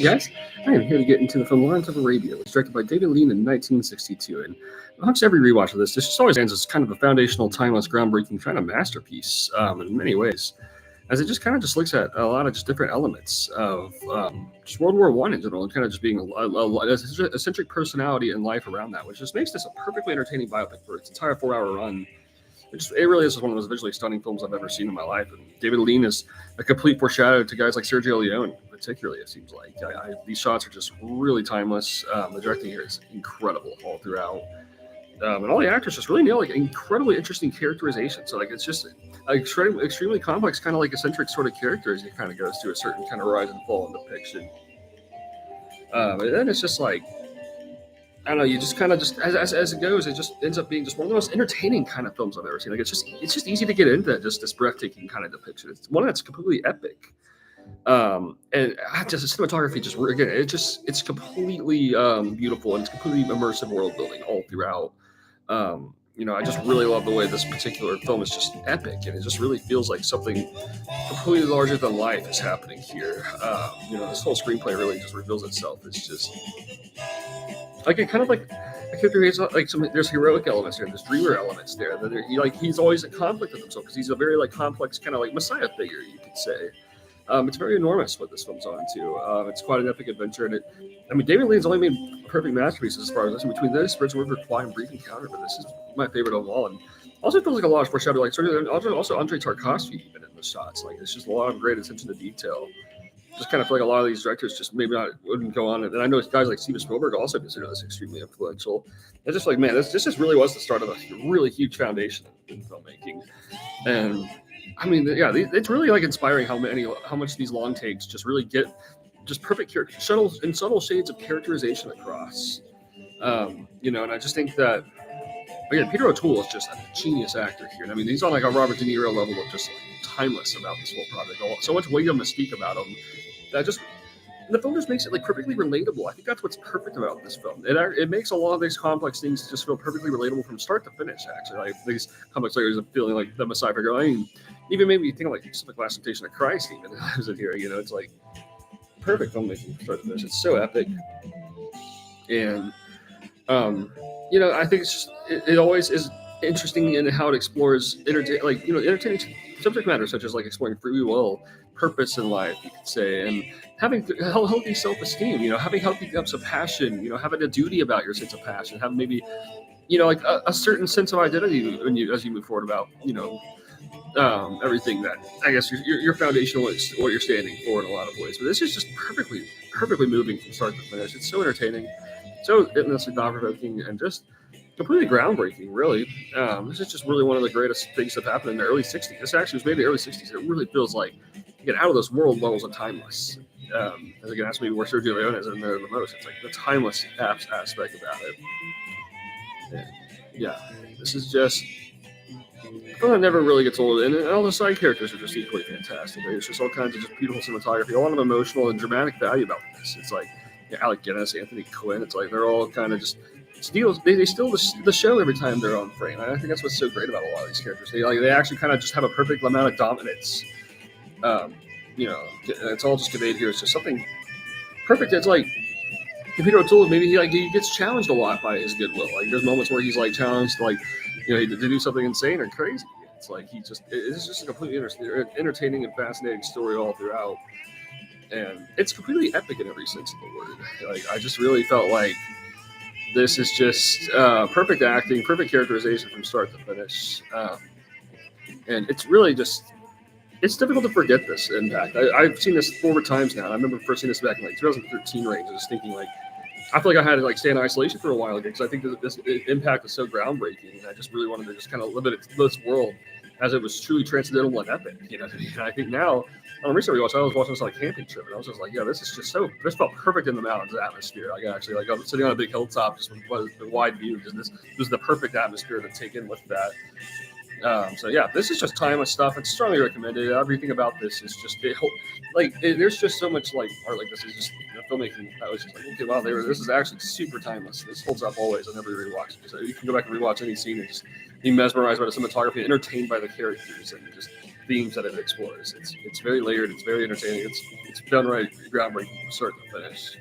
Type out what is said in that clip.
Guys, I am here to get into the film Lawrence of Arabia, which was directed by David Lean in 1962. And amongst every rewatch of this just always stands as kind of a foundational, timeless, groundbreaking kind of masterpiece in many ways, as it just kind of just looks at a lot of just different elements of just World War One in general, and kind of just being a centric personality and life around that, which just makes this a perfectly entertaining biopic for its entire 4 hour run. It really is one of the most visually stunning films I've ever seen in my life. And David Lean is a complete foreshadow to guys like Sergio Leone, particularly, it seems like. These shots are just really timeless. The directing here is incredible all throughout. And all the actors just really nail like incredibly interesting characterization. So like it's just extremely complex, kind of like eccentric sort of character as he kind of goes through a certain kind of rise and fall in depiction. And then it's just like I don't know. You just kind of just as it goes, it just ends up being just one of the most entertaining kind of films I've ever seen. Like it's just easy to get into just this breathtaking kind of depiction. It's one that's completely epic. And just the cinematography, just again, it's completely beautiful and it's completely immersive world building all throughout. I just really love the way this particular film is just epic, and it just really feels like something completely larger than life is happening here. This whole screenplay really just reveals itself. It's just like it kind of like I could create like some there's heroic elements here, there's dreamer elements there. That he's always in conflict with himself because he's a very like complex kind of like messiah figure, you could say. It's very enormous what this film's on to. It's quite an epic adventure, and David Lean's only made perfect masterpieces as far as this. Between this, Bridge River, Kwai, and Brief Encounter, but this is my favorite of all. And also feels like a lot of foreshadowing, like sort of also Andrei Tarkovsky even in the shots. Like it's just a lot of great attention to detail. Just kind of feel like a lot of these directors just maybe not wouldn't go on. And I know guys like Steven Spielberg also consider this extremely influential. It's just like, man, this just really was the start of a really huge foundation in filmmaking. And it's really like inspiring how much these long takes just really get just perfect subtle shades of characterization across. And I just think that again, Peter O'Toole is just a genius actor here. And he's on like a Robert De Niro level of just like timeless about this whole project. So much weight of mystique about him that just the film just makes it like perfectly relatable. I think that's what's perfect about this film. It makes a lot of these complex things just feel perfectly relatable from start to finish. Actually, like these complex layers of feeling like the Messiah figure. Even made me think of like something like Last Temptation of Christ. Even I was in here, it's like perfect filmmaking from start to finish. It's so epic, and I think it's just it always is interesting in how it explores entertaining subject matter such as like exploring free will, purpose in life, you could say, and having healthy self-esteem. Having healthy depths of passion. Having a duty about your sense of passion. Having maybe like a certain sense of identity as you move forward about everything that I guess your foundational is what you're standing for in a lot of ways. But this is just perfectly moving from start to finish. It's so entertaining, so endlessly thought-provoking, and just completely groundbreaking, really. This is just really one of the greatest things that happened in the early 60s. This actually was made in the early 60s. It really feels like you get out of those world levels of timeless. As again, that's maybe where Sergio Leone is in there the most. It's like the timeless aspect about it. And yeah, this is just it never really gets old, and all the side characters are just equally fantastic. There's just all kinds of just beautiful cinematography, a lot of emotional and dramatic value about this. It's like Alec Guinness, Anthony Quinn. It's like they're all kind of just steals. They steal the show every time they're on frame. And I think that's what's so great about a lot of these characters. They actually kind of just have a perfect amount of dominance. It's all just conveyed here. It's just something perfect. It's like Peter O'Toole, maybe he gets challenged a lot by his goodwill. Like there's moments where he's like challenged, like to do something insane or crazy. It's like it's just a completely entertaining and fascinating story all throughout, and it's completely epic in every sense of the word. Like I just really felt like this is just perfect acting, perfect characterization from start to finish, and it's really just. It's difficult to forget this impact. I've seen this 4 times now. And I remember first seeing this back in like 2013 range. I was thinking like, I feel like I had to like stay in isolation for a while because I think that this impact is so groundbreaking, and I just really wanted to just kind of live in this world as it was truly transcendental and epic. And I think now on a recent rewatch, I was watching this like camping trip, and I was just like, yeah, this is just this felt perfect in the mountains atmosphere. Like actually, like I'm sitting on a big hilltop, just with a wide view. Just this was the perfect atmosphere to take in with that. So yeah, this is just timeless stuff. It's strongly recommended. Everything about this is just there's just so much like art like this. Is just filmmaking. I was just like, okay, wow, this is actually super timeless. This holds up always on every rewatch. So you can go back and rewatch any scene and just be mesmerized by the cinematography, entertained by the characters, and just themes that it explores. It's very layered. It's very entertaining. It's downright groundbreaking from start to finish.